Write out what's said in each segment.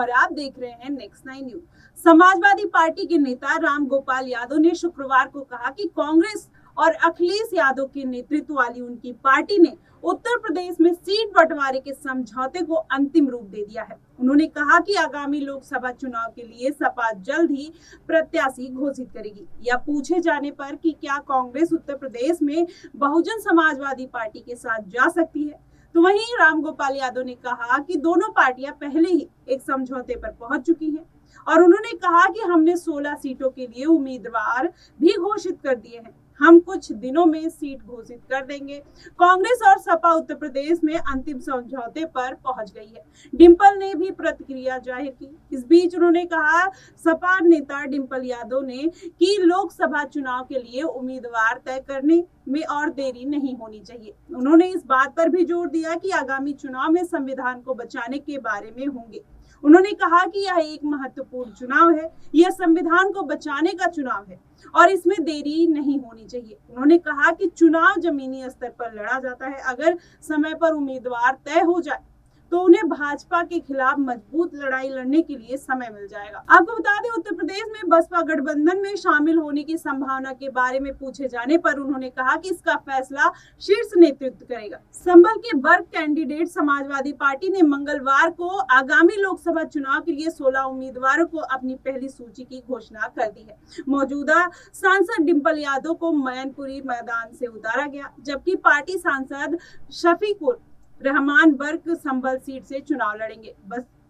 और आप देख रहे हैं नेक्स्ट 9 न्यूज। समाजवादी पार्टी के नेता राम गोपाल यादव ने शुक्रवार को कहा कि कांग्रेस और अखिलेश यादव के नेतृत्व वाली उनकी पार्टी ने उत्तर प्रदेश में सीट बंटवारे के समझौते को अंतिम रूप दे दिया है। उन्होंने कहा कि आगामी लोकसभा चुनाव के लिए सपा जल्द ही प्रत्याशी घोषित करेगी। या पूछे जाने पर कि क्या कांग्रेस उत्तर प्रदेश में बहुजन समाजवादी पार्टी के साथ जा सकती है, तो वहीं राम गोपाल यादव ने कहा कि दोनों पार्टियां पहले ही एक समझौते पर पहुंच चुकी हैं और उन्होंने कहा कि हमने 16 सीटों के लिए उम्मीदवार भी घोषित कर दिए हैं। हम कुछ दिनों में सीट घोषित कर देंगे। कांग्रेस और सपा उत्तर प्रदेश में अंतिम समझौते पर पहुंच गई है। डिंपल ने भी प्रतिक्रिया जाहिर की। इस बीच उन्होंने कहा, सपा नेता डिंपल यादव ने कि लोकसभा चुनाव के लिए उम्मीदवार तय करने में और देरी नहीं होनी चाहिए। उन्होंने इस बात पर भी जोर दिया कि आगामी चुनाव में संविधान को बचाने के बारे में होंगे। उन्होंने कहा कि यह एक महत्वपूर्ण चुनाव है, यह संविधान को बचाने का चुनाव है और इसमें देरी नहीं होनी चाहिए। उन्होंने कहा कि चुनाव जमीनी स्तर पर लड़ा जाता है। अगर समय पर उम्मीदवार तय हो जाए तो उन्हें भाजपा के खिलाफ मजबूत लड़ाई लड़ने के लिए समय मिल जाएगा। आपको बता दें, उत्तर प्रदेश में बसपा गठबंधन में शामिल होने की संभावना के बारे में पूछे जाने पर उन्होंने कहा कि इसका फैसला शीर्ष नेतृत्व करेगा। संभल के वर्ग कैंडिडेट समाजवादी पार्टी ने मंगलवार को आगामी लोकसभा चुनाव के लिए 16 उम्मीदवारों को अपनी पहली सूची की घोषणा कर दी है। मौजूदा सांसद डिंपल यादव को मैनपुरी मैदान से उतारा गया, जबकि पार्टी सांसद शफीकुर रहमान वर्ग संभल सीट से चुनाव लड़ेंगे।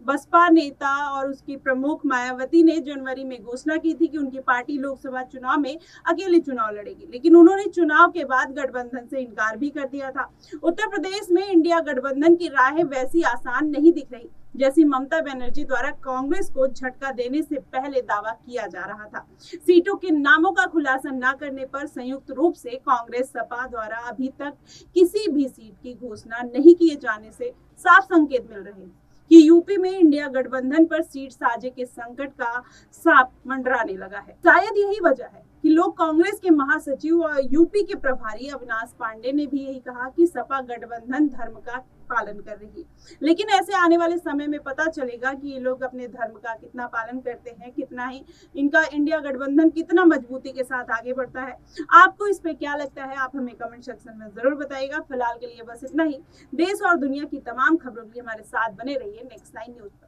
बसपा नेता और उसकी प्रमुख मायावती ने जनवरी में घोषणा की थी कि उनकी पार्टी लोकसभा चुनाव में अकेले चुनाव लड़ेगी, लेकिन उन्होंने चुनाव के बाद गठबंधन से इनकार भी कर दिया था। उत्तर प्रदेश में इंडिया गठबंधन की राह वैसी आसान नहीं दिख रही जैसी ममता बनर्जी द्वारा कांग्रेस को झटका देने से पहले दावा किया जा रहा था। सीटों के नामों का खुलासा न करने पर संयुक्त रूप से कांग्रेस सपा द्वारा अभी तक किसी भी सीट की घोषणा नहीं किए जाने से साफ संकेत मिल रहे हैं कि यूपी में इंडिया गठबंधन पर सीट साझे के संकट का सांप मंडराने लगा है। शायद यही वजह है कि लोग कांग्रेस के महासचिव और यूपी के प्रभारी अविनाश पांडे ने भी यही कहा कि सपा गठबंधन धर्म का पालन कर रही है। लेकिन ऐसे आने वाले समय में पता चलेगा कि ये लोग अपने धर्म का कितना पालन करते हैं, कितना ही इनका इंडिया गठबंधन कितना मजबूती के साथ आगे बढ़ता है। आपको इस पे क्या लगता है, आप हमें कमेंट सेक्शन में जरूर बताइएगा। फिलहाल के लिए बस इतना ही। देश और दुनिया की तमाम खबरों के लिए हमारे साथ बने रहिए नेक्स्ट 9 न्यूज पर।